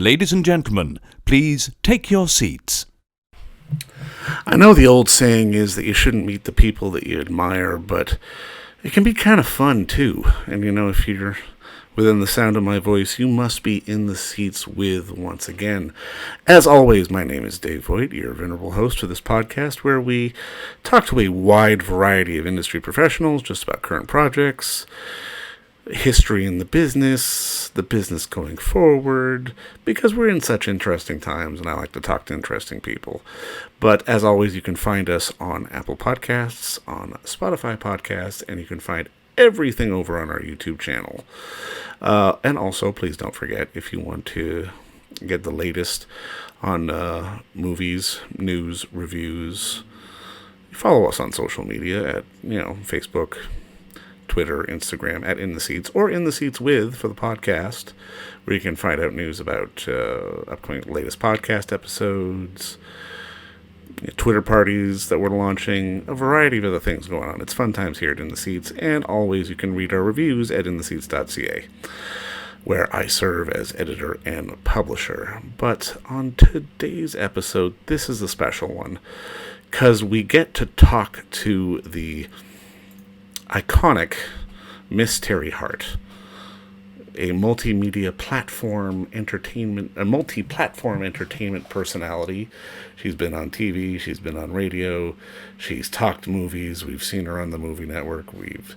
Ladies and gentlemen, please take your seats. I know the old saying is that you shouldn't meet the people that you admire, but it can be kind of fun too. And if you're within the sound of my voice, you must be in the seats with once again. As always, my name is Dave Voigt, your venerable host for this podcast, where we talk to a wide variety of industry professionals just about current projects, history in the business going forward, because we're in such interesting times and I like to talk to interesting people. But as always, you can find us on Apple Podcasts, on Spotify Podcasts, and you can find everything over on our YouTube channel. And also, please don't forget, if you want to get the latest on movies, news, reviews, follow us on social media at, Facebook, Twitter, Instagram, at In the Seats, or In the Seats With for the podcast, where you can find out news about upcoming latest podcast episodes, Twitter parties that we're launching, a variety of other things going on. It's fun times here at In the Seats, and always you can read our reviews at intheseats.ca, where I serve as editor and publisher. But on today's episode, this is a special one, because we get to talk to the iconic Miss Teri Hart, a multi-platform entertainment personality. She's been on TV, she's been on radio, she's talked movies, we've seen her on the Movie Network, we've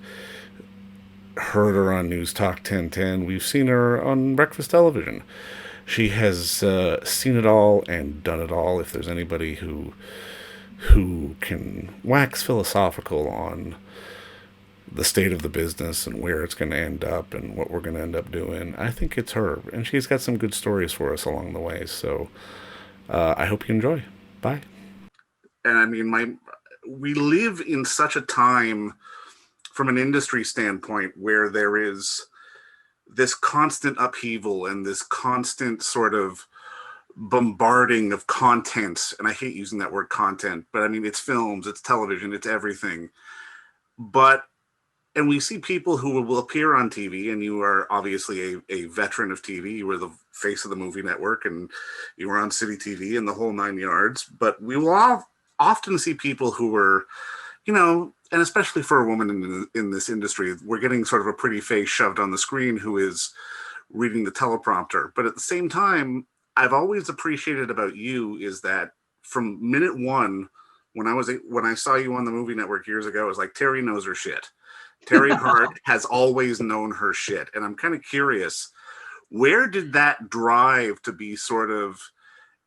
heard her on News Talk 1010, we've seen her on breakfast television. She has seen it all and done it all. If there's anybody who can wax philosophical on the state of the business and where it's going to end up and what we're going to end up doing, I think it's her. And she's got some good stories for us along the way. So I hope you enjoy. Bye. And we live in such a time from an industry standpoint where there is this constant upheaval and this constant sort of bombarding of content. And I hate using that word content, but it's films, it's television, it's everything. And we see people who will appear on TV, and you are obviously a veteran of TV. You were the face of the Movie Network, and you were on City TV and the whole nine yards. But we will often see people who were, and especially for a woman in this industry, we're getting sort of a pretty face shoved on the screen who is reading the teleprompter. But at the same time, I've always appreciated about you is that from minute one, when I saw you on the Movie Network years ago, it was like, Teri knows her shit. Teri Hart has always known her shit. And I'm kind of curious, where did that drive to be sort of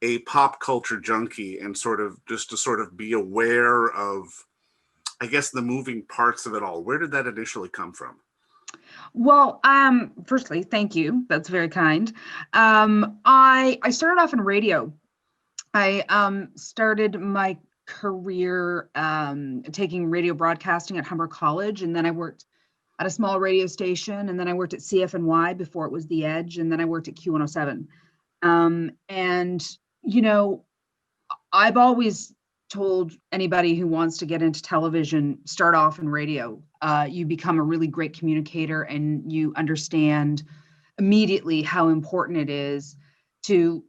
a pop culture junkie and sort of just to sort of be aware of, I guess, the moving parts of it all? Where did that initially come from? Well, firstly, thank you. That's very kind. I started off in radio. I started my career taking radio broadcasting at Humber College, and then I worked at a small radio station, and then I worked at CFNY before it was The Edge, and then I worked at Q107. I've always told anybody who wants to get into television, start off in radio. You become a really great communicator, and you understand immediately how important it is to,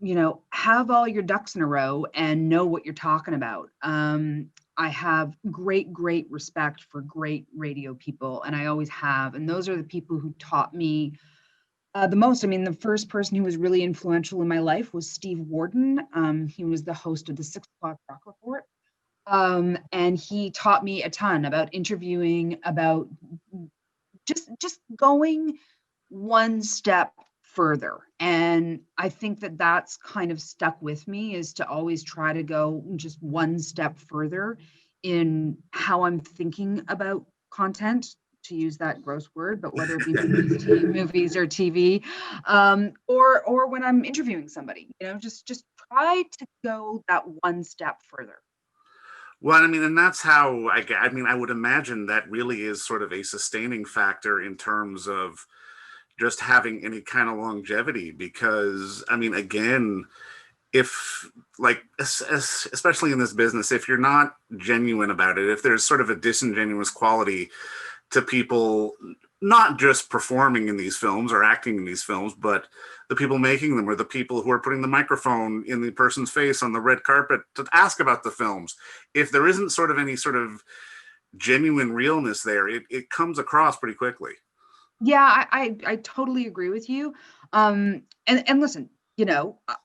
have all your ducks in a row and know what you're talking about. I have great respect for great radio people, and I always have. And those are the people who taught me the most. The first person who was really influential in my life was Steve Warden. He was the host of the 6 o'clock Rock Report. And he taught me a ton about interviewing, about just going one step further. And I think that that's kind of stuck with me, is to always try to go just one step further in how I'm thinking about content, to use that gross word, but whether it be movies or TV, or when I'm interviewing somebody, just try to go that one step further. Well, and that's how I would imagine that really is sort of a sustaining factor in terms of just having any kind of longevity, because again, if especially in this business, if you're not genuine about it, if there's sort of a disingenuous quality to people not just performing in these films or acting in these films, but the people making them, or the people who are putting the microphone in the person's face on the red carpet to ask about the films. If there isn't sort of any sort of genuine realness there, it comes across pretty quickly. Yeah, I totally agree with you. And listen,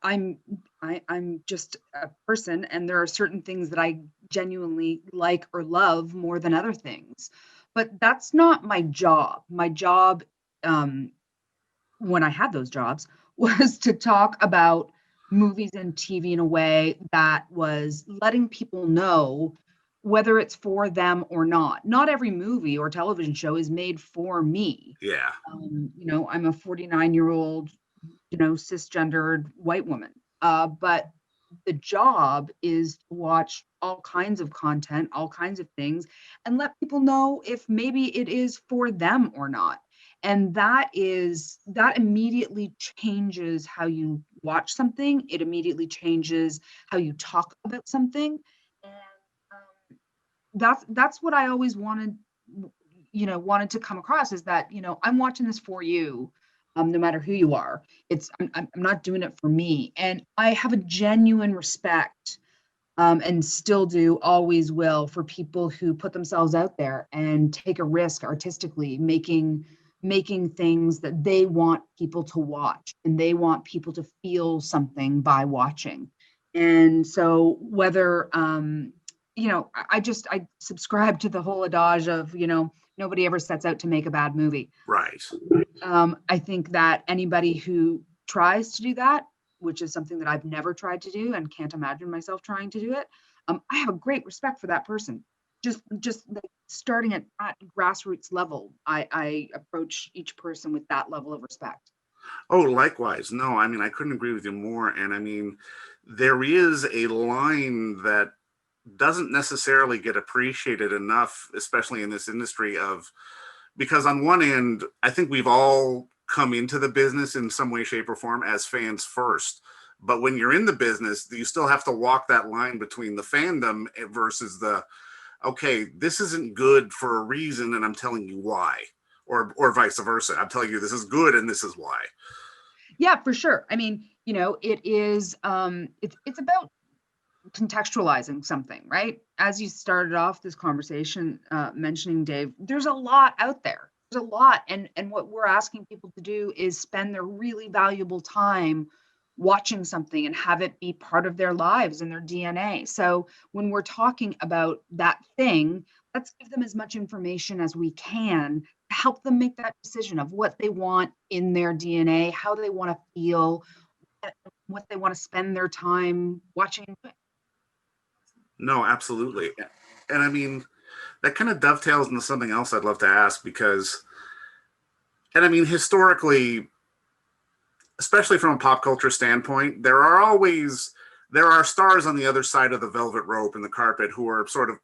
I'm just a person, and there are certain things that I genuinely like or love more than other things. But that's not my job. My job, um, when I had those jobs, was to talk about movies and TV in a way that was letting people know whether it's for them or not. Not every movie or television show is made for me. Yeah. I'm a 49-year-old, cisgendered white woman. But the job is to watch all kinds of content, all kinds of things, and let people know if maybe it is for them or not. And that immediately changes how you watch something. It immediately changes how you talk about something. And that's what I always wanted to come across, is that, I'm watching this for you, no matter who you are. I'm not doing it for me. And I have a genuine respect, and still do, always will, for people who put themselves out there and take a risk artistically, making things that they want people to watch, and they want people to feel something by watching. And so whether I subscribe to the whole adage of, nobody ever sets out to make a bad movie. Right. I think that anybody who tries to do that, which is something that I've never tried to do and can't imagine myself trying to do it, I have a great respect for that person. Just like starting at grassroots level, I approach each person with that level of respect. Oh, likewise. No, I mean, I couldn't agree with you more. And I mean, there is a line that doesn't necessarily get appreciated enough, especially in this industry of, because on one end, I think we've all come into the business in some way, shape, or form as fans first. But when you're in the business, you still have to walk that line between the fandom versus the, okay, this isn't good for a reason, and I'm telling you why, or vice versa. I'm telling you this is good, and this is why. Yeah, for sure. I mean, it is, it's about contextualizing something, right? As you started off this conversation, mentioning, Dave, there's a lot out there. There's a lot, and what we're asking people to do is spend their really valuable time watching something and have it be part of their lives and their DNA. So when we're talking about that thing, let's give them as much information as we can to help them make that decision of what they want in their DNA, how they want to feel, what they want to spend their time watching. No, absolutely. And I mean, that kind of dovetails into something else I'd love to ask because, and I mean, historically, especially from a pop culture standpoint, there are stars on the other side of the velvet rope and the carpet who are sort of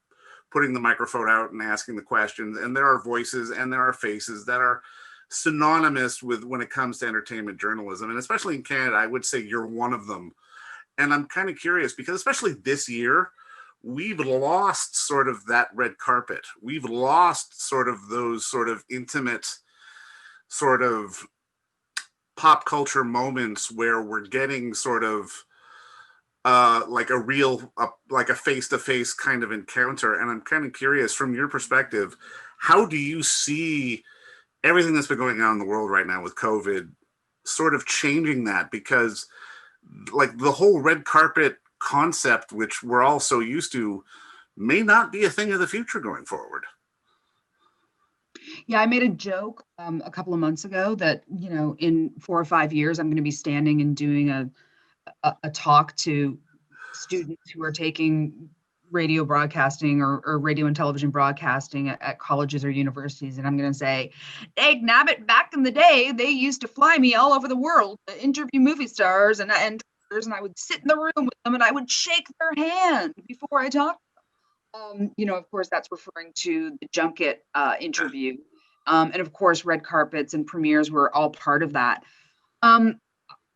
putting the microphone out and asking the questions, and there are voices and there are faces that are synonymous with when it comes to entertainment journalism, and especially in Canada, I would say you're one of them. And I'm kind of curious because especially this year, we've lost sort of that red carpet. We've lost sort of those sort of intimate sort of pop culture moments where we're getting sort of like a real like a face-to-face kind of encounter. And I'm kind of curious from your perspective, how do you see everything that's been going on in the world right now with COVID sort of changing that? Because like the whole red carpet concept, which we're all so used to, may not be a thing of the future going forward. Yeah, I made a joke, a couple of months ago that, in 4 or 5 years, I'm going to be standing and doing a talk to students who are taking radio broadcasting or radio and television broadcasting at colleges or universities. And I'm going to say, Dag nabbit, back in the day, they used to fly me all over the world to interview movie stars and I would sit in the room with them and I would shake their hand before I talked. Of course, that's referring to the junket interview. And of course, red carpets and premieres were all part of that. Um,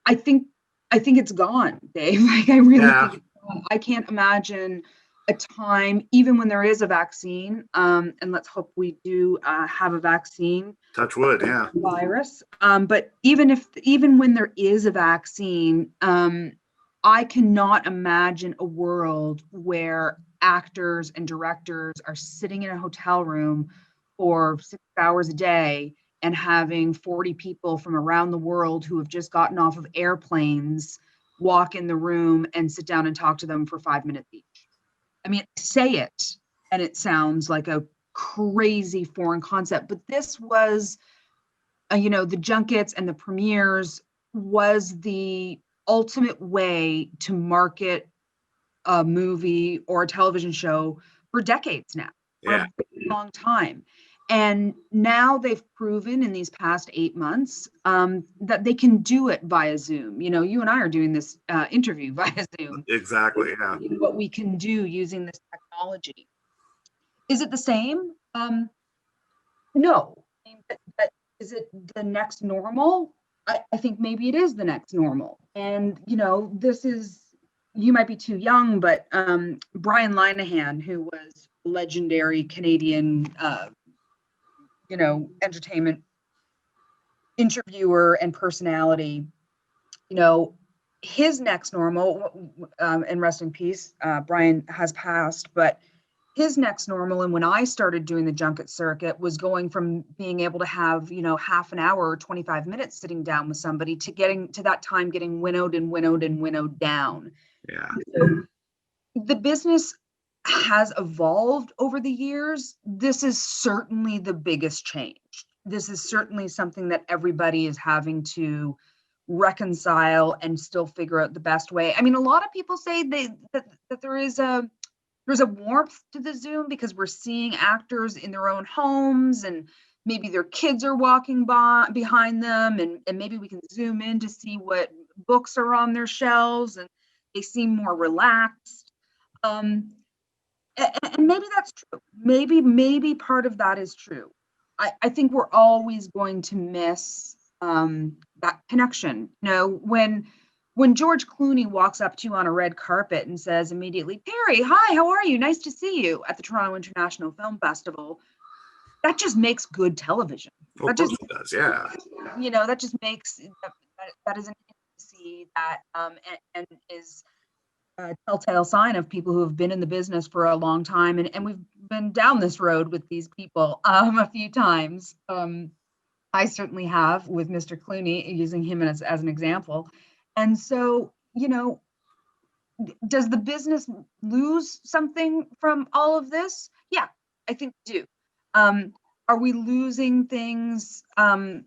I think I think it's gone, Dave. Like I really Yeah. think it's gone. I can't imagine a time, even when there is a vaccine, and let's hope we do have a vaccine Touch wood, yeah. virus. But even when there is a vaccine, I cannot imagine a world where actors and directors are sitting in a hotel room for 6 hours a day and having 40 people from around the world who have just gotten off of airplanes walk in the room and sit down and talk to them for 5 minutes each. I mean, say it, and it sounds like a crazy foreign concept, but this was, the junkets and the premieres was the ultimate way to market a movie or a television show for decades now, for Yeah. a long time. And now they've proven in these past 8 months that they can do it via Zoom. You and I are doing this interview via Zoom. Exactly, yeah. What we can do using this technology. Is it the same? No. But is it the next normal? I think maybe it is the next normal. And, you might be too young, but Brian Linehan, who was legendary Canadian, entertainment interviewer and personality, you know, his next normal, and rest in peace, Brian has passed, but his next normal, and when I started doing the junket circuit, was going from being able to have, half an hour or 25 minutes sitting down with somebody to getting to that time getting winnowed and winnowed and winnowed down. Yeah. So the business has evolved over the years. This is certainly the biggest change. This is certainly something that everybody is having to reconcile and still figure out the best way. I mean, a lot of people say that there's a warmth to the Zoom because we're seeing actors in their own homes, and maybe their kids are walking by behind them, and maybe we can zoom in to see what books are on their shelves, and they seem more relaxed. Um, and maybe that's true. Maybe part of that is true. I think we're always going to miss that connection. When George Clooney walks up to you on a red carpet and says immediately, Teri, hi, how are you? Nice to see you at the Toronto International Film Festival. That just makes good television. Well, of course it does, yeah. That just makes that is an intimacy that and is a telltale sign of people who have been in the business for a long time, and we've been down this road with these people a few times. I certainly have with Mr. Clooney, using him as an example. And so, does the business lose something from all of this? Yeah, I think we do. Are we losing things in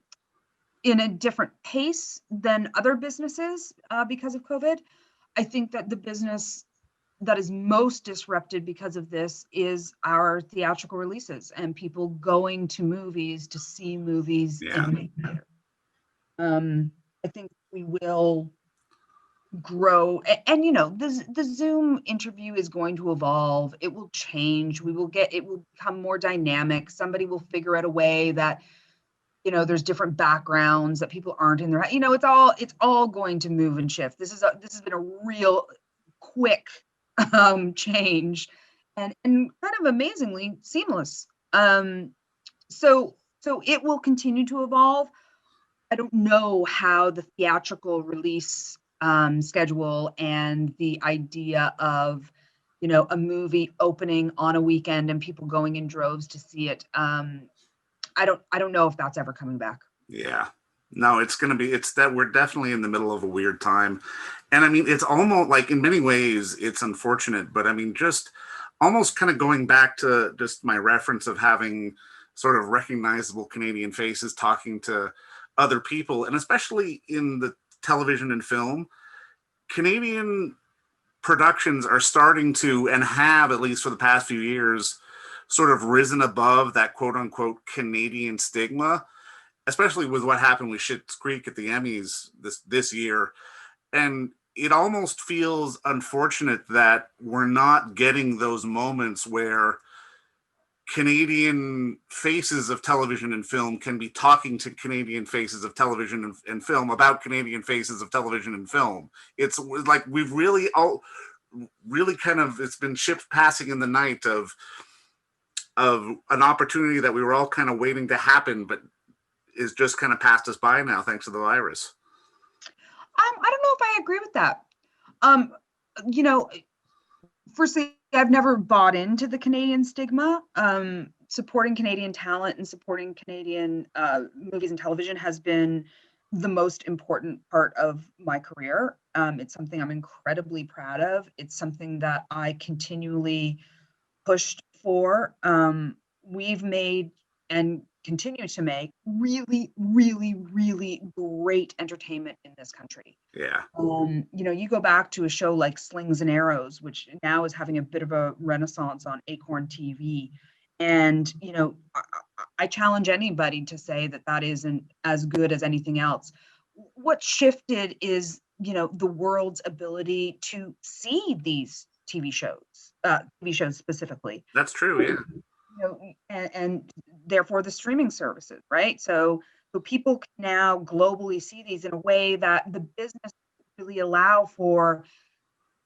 a different pace than other businesses because of COVID? I think that the business that is most disrupted because of this is our theatrical releases and people going to movies to see movies Yeah. in the theater. I think we will grow, and the Zoom interview is going to evolve. It will change. It will become more dynamic. Somebody will figure out a way that there's different backgrounds that people aren't in there. It's all going to move and shift. This has been a real quick change, and kind of amazingly seamless. So it will continue to evolve. I don't know how the theatrical release schedule and the idea of a movie opening on a weekend and people going in droves to see it. I don't know if that's ever coming back. Yeah. No, it's that we're definitely in the middle of a weird time. And I mean, it's almost like in many ways it's unfortunate, but I mean, just almost kind of going back to just my reference of having sort of recognizable Canadian faces talking to other people, and especially in the television and film, Canadian productions are starting to, and have at least for the past few years, sort of risen above that quote unquote Canadian stigma, especially with what happened with Schitt's Creek at the Emmys this year. And it almost feels unfortunate that we're not getting those moments where Canadian faces of television and film can be talking to Canadian faces of television and film about Canadian faces of television and film. It's like we've really really kind of, it's been ships passing in the night of an opportunity that we were all kind of waiting to happen, but is just kind of passed us by now thanks to the virus. I don't know if I agree with that. Um, you know, firstly, I've never bought into the Canadian stigma. Supporting Canadian talent and supporting Canadian movies and television has been the most important part of my career. It's something I'm incredibly proud of. It's something that I continually pushed for. We've made and continue to make really, really, really great entertainment in this country. Yeah. You go back to a show like Slings and Arrows, which now is having a bit of a renaissance on Acorn TV. And, I challenge anybody to say that that isn't as good as anything else. What shifted is, the world's ability to see these TV shows specifically. That's true, yeah. And therefore the streaming services, right? So people can now globally see these in a way that the business really allow for,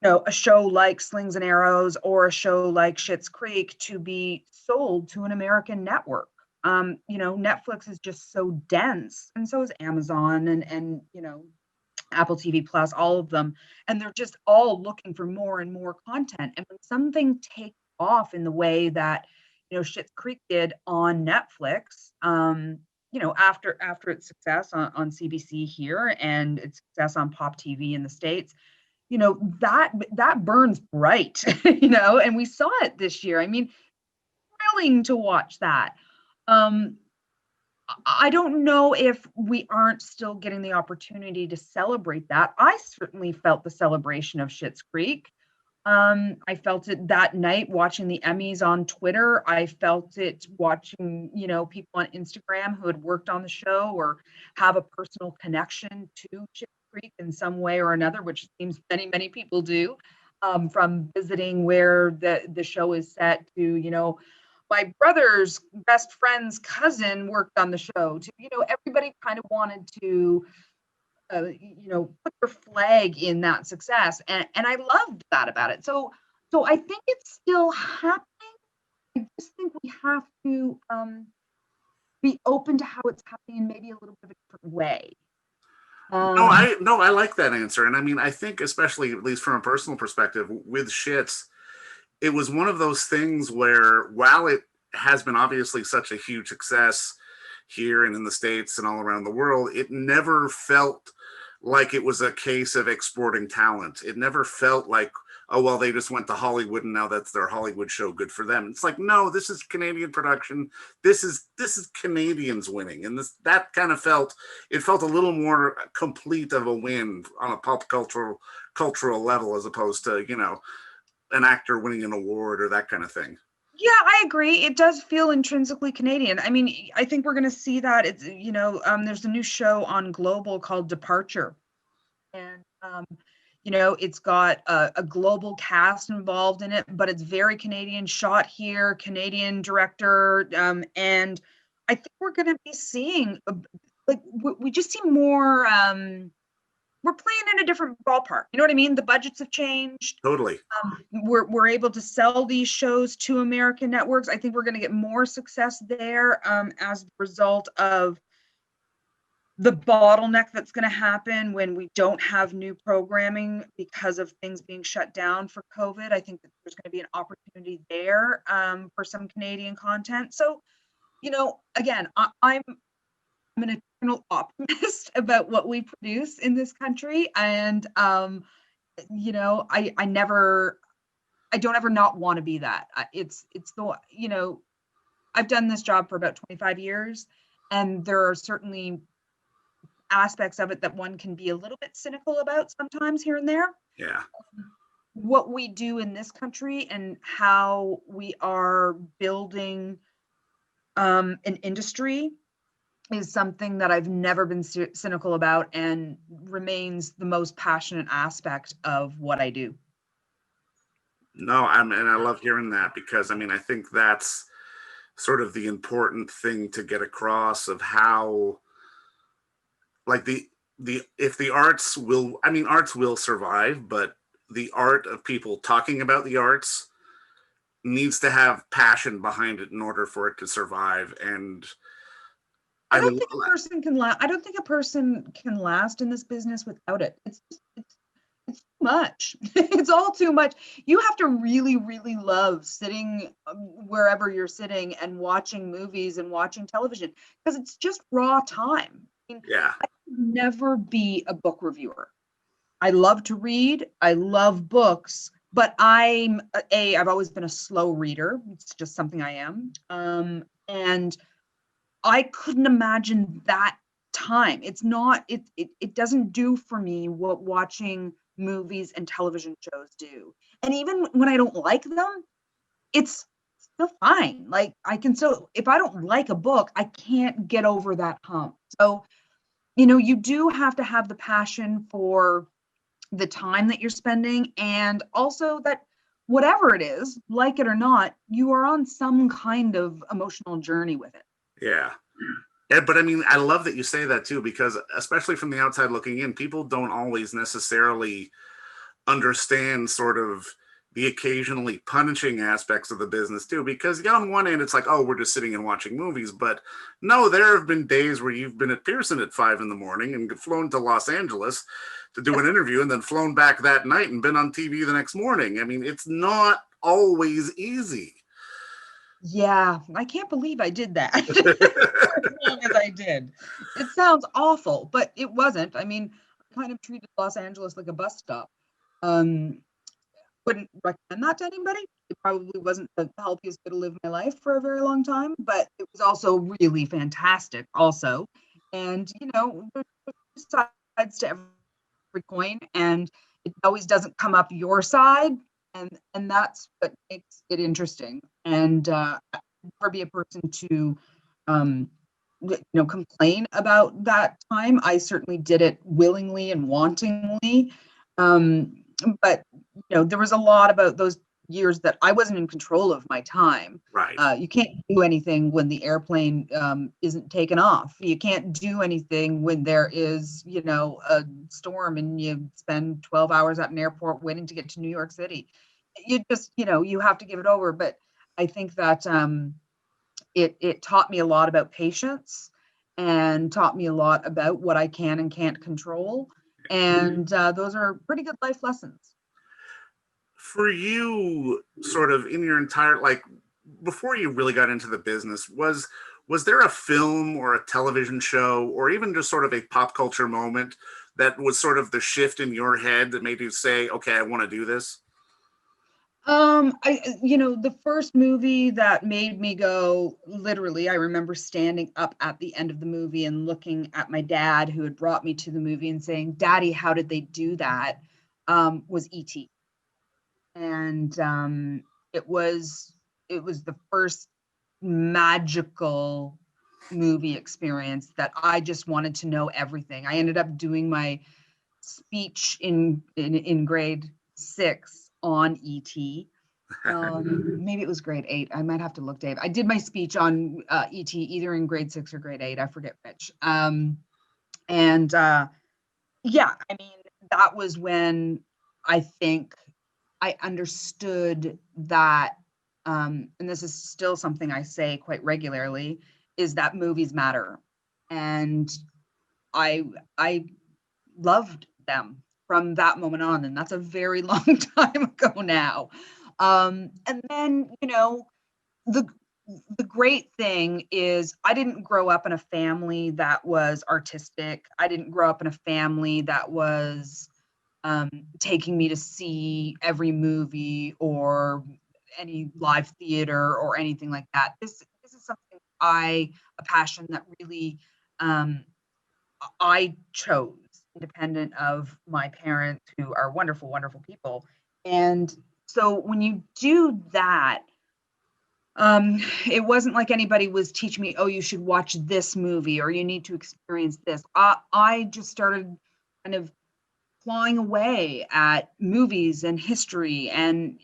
a show like Slings and Arrows or a show like Schitt's Creek to be sold to an American network. Netflix is just so dense, and so is Amazon and Apple TV Plus, all of them, and they're just all looking for more and more content. And when something takes off in the way that Schitt's Creek did on Netflix, after its success on CBC here and its success on Pop TV in the States, that burns bright, and we saw it this year. I mean, thrilling to watch that. I don't know if we aren't still getting the opportunity to celebrate that. I certainly felt the celebration of Schitt's Creek. I felt it that night watching the Emmys on Twitter. I felt it watching, people on Instagram who had worked on the show or have a personal connection to Schitt's Creek in some way or another, which seems many, many people do, from visiting where the show is set to, my brother's best friend's cousin worked on the show to, everybody kind of wanted to put their flag in that success, and I loved that about it. So I think it's still happening. I just think we have to be open to how it's happening in maybe a little bit of a different way. I like that answer, and I mean, I think especially at least from a personal perspective with Shits, it was one of those things where while it has been obviously such a huge success here and in the States and all around the world, it never felt like it was a case of exporting talent. It never felt like, oh, well, they just went to Hollywood and now that's their Hollywood show. Good for them. It's like, no, this is Canadian production. This is Canadians winning. And that kind of felt a little more complete of a win on a pop cultural level as opposed to, an actor winning an award or that kind of thing. Yeah, I agree. It does feel intrinsically Canadian. I mean, I think we're going to see that. It's, there's a new show on Global called Departure. And, it's got a global cast involved in it, but it's very Canadian, shot here, Canadian director. And I think we're going to be seeing, we just see more, we're playing in a different ballpark. You know what I mean? The budgets have changed. Totally. We're able to sell these shows to American networks. I think we're going to get more success there as a result of the bottleneck that's going to happen when we don't have new programming because of things being shut down for COVID. I think that there's going to be an opportunity there for some Canadian content. So, again, I'm an eternal optimist about what we produce in this country. And, I don't ever not want to be that. It's the, I've done this job for about 25 years, and there are certainly aspects of it that one can be a little bit cynical about sometimes here and there. Yeah. What we do in this country and how we are building an industry is something that I've never been cynical about and remains the most passionate aspect of what I do. No, and I love hearing that because, I mean, I think that's sort of the important thing to get across of how, like, if the arts will survive, but the art of people talking about the arts needs to have passion behind it in order for it to survive. And I I don't think a person can last. I don't think a person can last in this business without it. It's too much. It's all too much. You have to really, really love sitting wherever you're sitting and watching movies and watching television because it's just raw time. I mean, yeah, I could never be a book reviewer. I love to read. I love books, but I've always been a slow reader. It's just something I am. And I couldn't imagine that time. It's not, it doesn't do for me what watching movies and television shows do. And even when I don't like them, it's still fine. Like I can still, if I don't like a book, I can't get over that hump. So, you do have to have the passion for the time that you're spending and also that whatever it is, like it or not, you are on some kind of emotional journey with it. yeah. Yeah, but I mean, I love that you say that too, because especially from the outside looking in, people don't always necessarily understand sort of the occasionally punishing aspects of the business too. Because yeah, on one end, it's like, oh, we're just sitting and watching movies, but no, there have been days where you've been at Pearson at 5 in the morning and flown to Los Angeles to do an interview, and then flown back that night and been on TV the next morning. I mean, it's not always easy. Yeah, I can't believe I did that for as long as I did. It sounds awful, but it wasn't. I mean, I kind of treated Los Angeles like a bus stop. Um, wouldn't recommend that to anybody. It probably wasn't the healthiest way to live my life for a very long time, but it was also really fantastic also. And, there's two sides to every coin, and it always doesn't come up your side, and that's what makes it interesting. And I'd never be a person to complain about that time. I certainly did it willingly and wantingly. But there was a lot about those years that I wasn't in control of my time. Right. You can't do anything when the airplane isn't taken off. You can't do anything when there is, a storm and you spend 12 hours at an airport waiting to get to New York City. You just, you have to give it over. But I think that it taught me a lot about patience and taught me a lot about what I can and can't control. And those are pretty good life lessons. For you, sort of in your entire, like, before you really got into the business, was there a film or a television show or even just sort of a pop culture moment that was sort of the shift in your head that made you say, okay, I want to do this? The first movie that made me go, literally, I remember standing up at the end of the movie and looking at my dad who had brought me to the movie and saying, Daddy, how did they do that? Was E.T. And it was the first magical movie experience that I just wanted to know everything. I ended up doing my speech in grade 6 on ET. Maybe it was grade 8. I might have to look, Dave. I did my speech on ET either in grade 6 or grade 8. I forget which. And yeah, I mean, that was when I think I understood that, and this is still something I say quite regularly, is that movies matter. And I I loved them from that moment on, and that's a very long time ago now. And then, the the great thing is I didn't grow up in a family that was artistic. I didn't grow up in a family that was taking me to see every movie or any live theater or anything like that. This is something a passion that really I chose independent of my parents who are wonderful, wonderful people. And so when you do that, it wasn't like anybody was teaching me, oh, you should watch this movie or you need to experience this. I just started kind of clawing away at movies and history and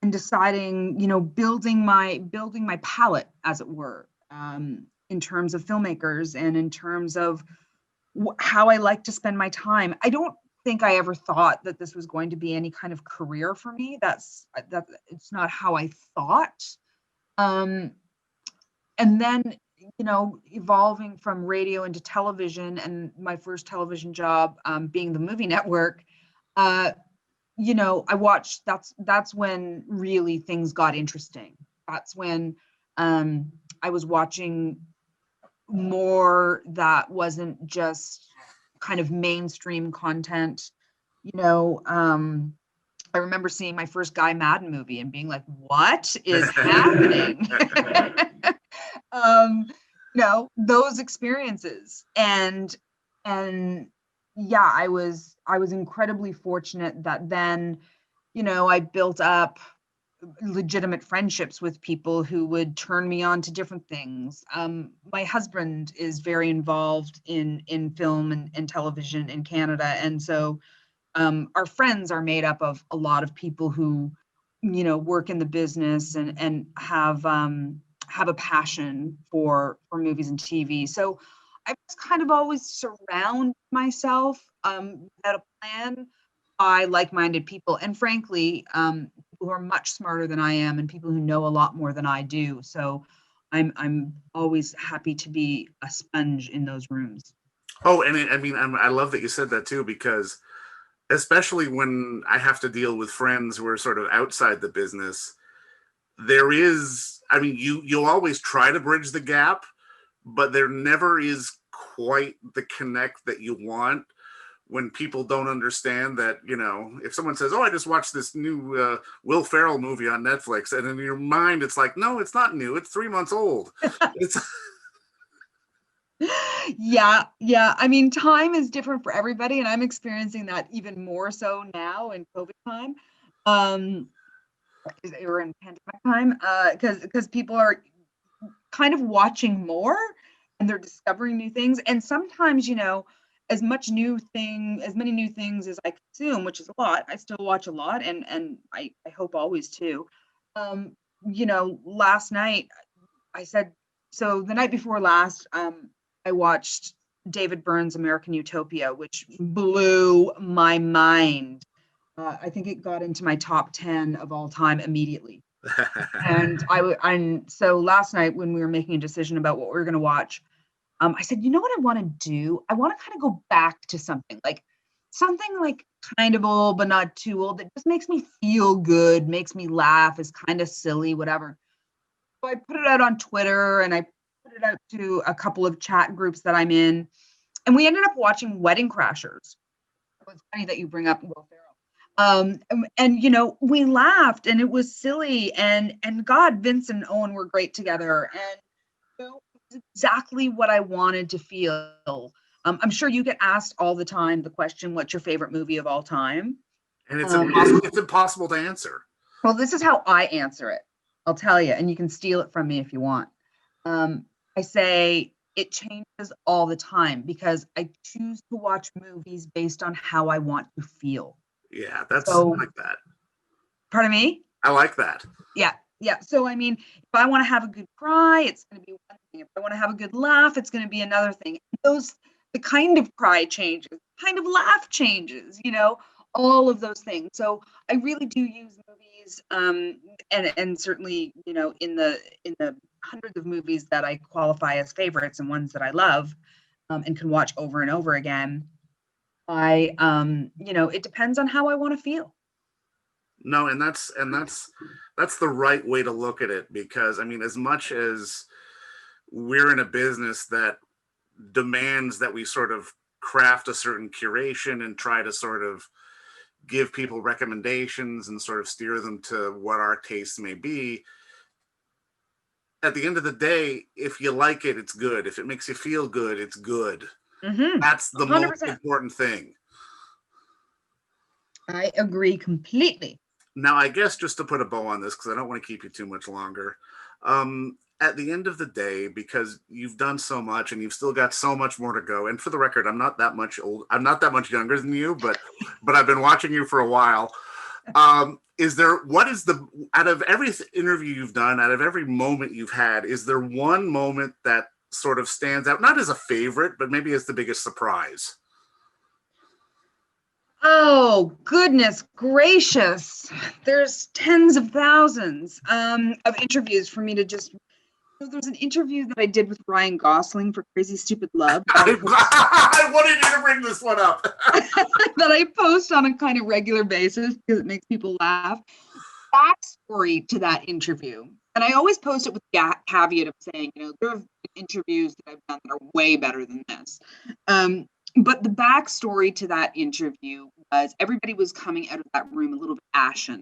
deciding, building my palette, as it were, in terms of filmmakers and in terms of how I like to spend my time. I don't think I ever thought that this was going to be any kind of career for me. That it's not how I thought. Um, and then, evolving from radio into television, and my first television job being the movie network, uh, I watched, that's when really things got interesting. That's when I was watching more that wasn't just kind of mainstream content. You know, I remember seeing my first Guy Madden movie and being like, what is happening? um, those experiences. And yeah, I was incredibly fortunate that then, I built up legitimate friendships with people who would turn me on to different things. My husband is very involved in film and television in Canada, and so our friends are made up of a lot of people who, work in the business and have a passion for movies and TV. So I was kind of always surround myself without a plan by like-minded people, and frankly, people who are much smarter than I am and people who know a lot more than I do. So I'm always happy to be a sponge in those rooms. Oh, and I love that you said that too, because especially when I have to deal with friends who are sort of outside the business, there is, you'll always try to bridge the gap, but there never is quite the connect that you want when people don't understand that, if someone says, oh, I just watched this new Will Ferrell movie on Netflix, and in your mind, it's like, no, it's not new. It's 3 months old. It's Yeah. I memean, time is different for everybody, and I'm experiencing that even more so now in COVID time. Um, or in pandemic time, because people are kind of watching more and they're discovering new things. And sometimes, as many new things as I consume, which is a lot, I still watch a lot, and I hope always too. Um, last night I said, so the night before last, I watched David Byrne's American Utopia, which blew my mind. I think it got into my top 10 of all time immediately. And I'm so last night when we were making a decision about what we were going to watch, I said, you know what I want to do? I want to kind of go back to something like kind of old, but not too old, that just makes me feel good, makes me laugh, is kind of silly, whatever. So I put it out on Twitter and I put it out to a couple of chat groups that I'm in. And we ended up watching Wedding Crashers. It's funny that you bring up Will Ferrell. We laughed and it was silly, and God, Vince and Owen were great together, and it's exactly what I wanted to feel. I'm sure you get asked all the time the question, "What's your favorite movie of all time?" and it's Um, impossible. It's impossible to answer. well, this is how I answer it. I'll tell you, and you can steal it from me if you want. I say it changes all the time because I choose to watch movies based on how I want to feel. Yeah, that's So, like that. pardon me? I like that. Yeah. Yeah. So, I mean, if I want to have a good cry, it's going to be one thing. If I want to have a good laugh, it's going to be another thing. The kind of cry changes, kind of laugh changes, all of those things. So I really do use movies, and certainly, in the hundreds of movies that I qualify as favorites and ones that I love, and can watch over and over again. It depends on how I want to feel. No, that's the right way to look at it, because as much as we're in a business that demands that we sort of craft a certain curation and try to sort of give people recommendations and sort of steer them to what our tastes may be, at the end of the day, if you like it, it's good. If it makes you feel good, it's good. Mm-hmm. That's the most 100%. important thing. I agree completely. Now, I guess just to put a bow on this, because I don't want to keep you too much longer, at the end of the day, because you've done so much and you've still got so much more to go. And for the record, I'm not that much old. I'm not that much younger than you, but I've been watching you for a while. What is out of every interview you've done, out of every moment you've had, is there one moment that sort of stands out, not as a favorite, but maybe as the biggest surprise? Oh, goodness gracious. There's tens of thousands of interviews for me to just. There's an interview that I did with Ryan Gosling for Crazy Stupid Love I wanted you to bring this one up. that I post on a kind of regular basis because it makes people laugh. Backstory to that interview. And I always post it with the caveat of saying, there have been interviews that I've done that are way better than this. But the backstory to that interview was everybody was coming out of that room a little bit ashen.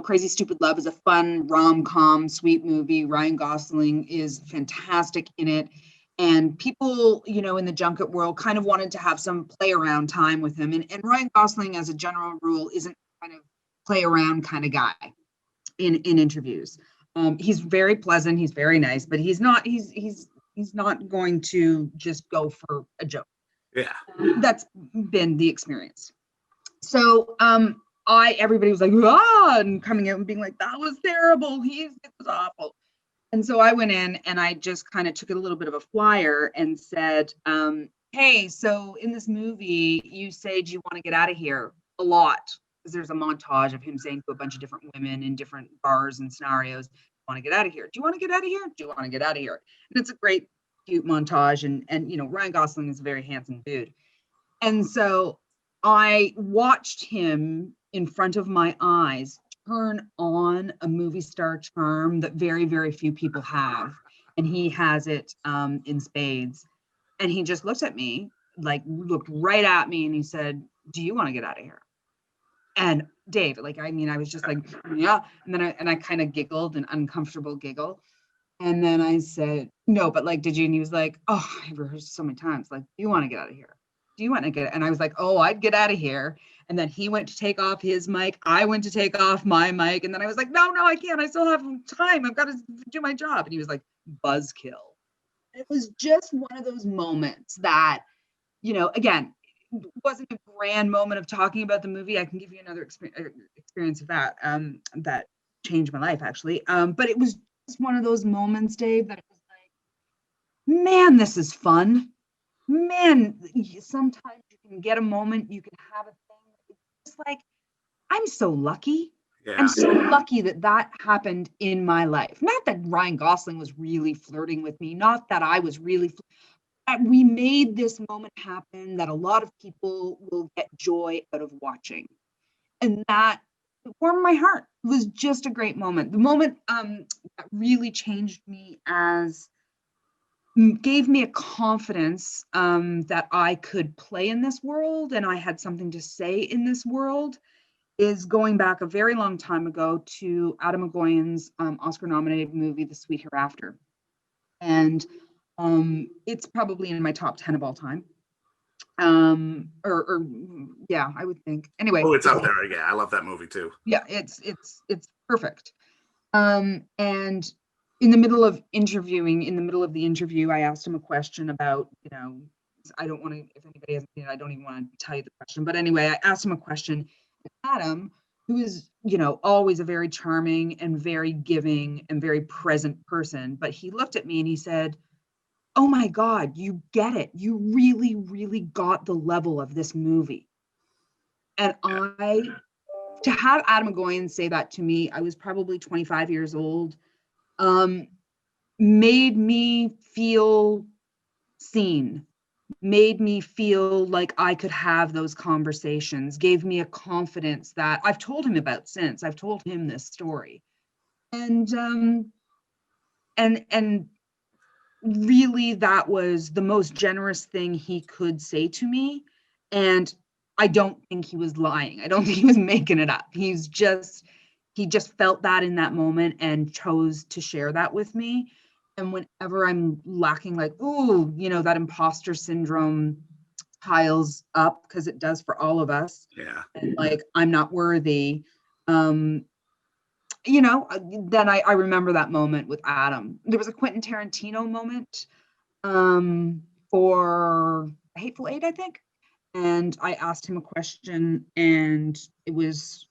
Crazy Stupid Love is a fun rom-com, sweet movie. Ryan Gosling is fantastic in it. And people, in the junket world kind of wanted to have some play around time with him. And Ryan Gosling, as a general rule, isn't kind of play around kind of guy in interviews. He's very pleasant. He's very nice, but he's not going to just go for a joke. Yeah. That's been the experience. So, everybody was like, and coming out and being like, that was terrible. It was awful. And so I went in and I just kind of took it a little bit of a flyer and said, hey, so in this movie, you say, do you want to get out of here? A lot. Because there's a montage of him saying to a bunch of different women in different bars and scenarios, want to get out of here? Do you want to get out of here? Do you want to get out of here? And it's a great, cute montage. And Ryan Gosling is a very handsome dude. And so I watched him in front of my eyes turn on a movie star charm that very, very few people have. And he has it in spades. And he just looked at me, looked right at me, and he said, do you want to get out of here? And Dave, I was just like, yeah. And then I kind of giggled, an uncomfortable giggle. And then I said, no, but did you? And he was like, oh, I've rehearsed so many times. Do you want to get out of here? Do you want to get? And I was like, oh, I'd get out of here. And then he went to take off his mic. I went to take off my mic. And then I was like, no, I can't. I still have time. I've got to do my job. And he was like, buzzkill. It was just one of those moments that, again, wasn't a grand moment of talking about the movie. I can give you another experience of that that changed my life, actually. But it was just one of those moments, Dave, that it was like, man, this is fun. Man, sometimes you can get a moment, you can have a thing. It's just like, I'm so lucky. Yeah. I'm so lucky that happened in my life. Not that Ryan Gosling was really flirting with me, not that I was really, that we made this moment happen, that a lot of people will get joy out of watching. And that warmed my heart. It was just a great moment. The moment that really changed me gave me a confidence that I could play in this world and I had something to say in this world is going back a very long time ago to Adam McGowan's Oscar-nominated movie, The Sweet Hereafter. And it's probably in my top 10 of all time. Yeah, I would think. Anyway. Oh, it's up there. Yeah, I love that movie too. Yeah, it's perfect. And in the middle of the interview, I asked him a question about, I don't want to, if anybody hasn't seen it, I don't even want to tell you the question. But anyway, I asked him a question. Adam, who is, always a very charming and very giving and very present person, but he looked at me and he said, oh my God, you get it. You really, really got the level of this movie. And to have Adam McGowan say that to me, I was probably 25 years old, made me feel seen, made me feel like I could have those conversations, gave me a confidence that I've told him about since. I've told him this story. And really that was the most generous thing he could say to me. And I don't think he was lying. I don't think he was making it up. He just felt that in that moment and chose to share that with me. And whenever I'm lacking, that imposter syndrome piles up, because it does for all of us. Yeah. And I'm not worthy. Then I remember that moment with Adam. There was a Quentin Tarantino moment for Hateful Eight, I think. And I asked him a question, and it was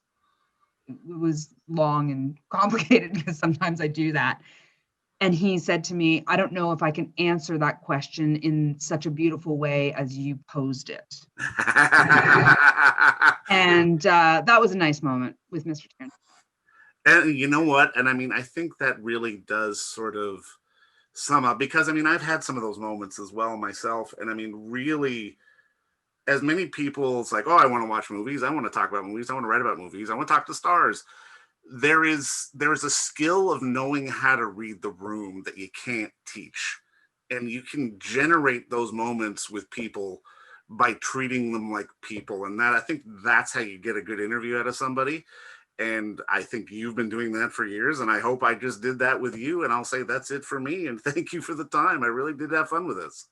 long and complicated because sometimes I do that. And he said to me, I don't know if I can answer that question in such a beautiful way as you posed it. And that was a nice moment with Mr. Tarantino. And you know what? And I mean, I think that really does sort of sum up, because I mean, I've had some of those moments as well myself. And I mean, really, as many people, it's like, oh, I want to watch movies. I want to talk about movies. I want to write about movies. I want to talk to stars. There's a skill of knowing how to read the room that you can't teach. And you can generate those moments with people by treating them like people. And that, I think that's how you get a good interview out of somebody. And I think you've been doing that for years. And I hope I just did that with you. And I'll say that's it for me. And thank you for the time. I really did have fun with this.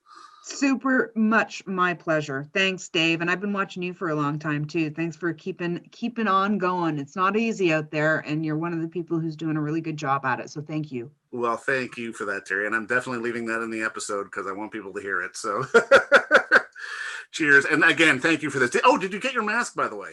Super much my pleasure. Thanks, Dave. And I've been watching you for a long time too. Thanks for keeping on going. It's not easy out there, and you're one of the people who's doing a really good job at it. So thank you. Well, thank you for that, Terry. And I'm definitely leaving that in the episode because I want people to hear it. So cheers. And again, thank you for this. Oh, did you get your mask, by the way?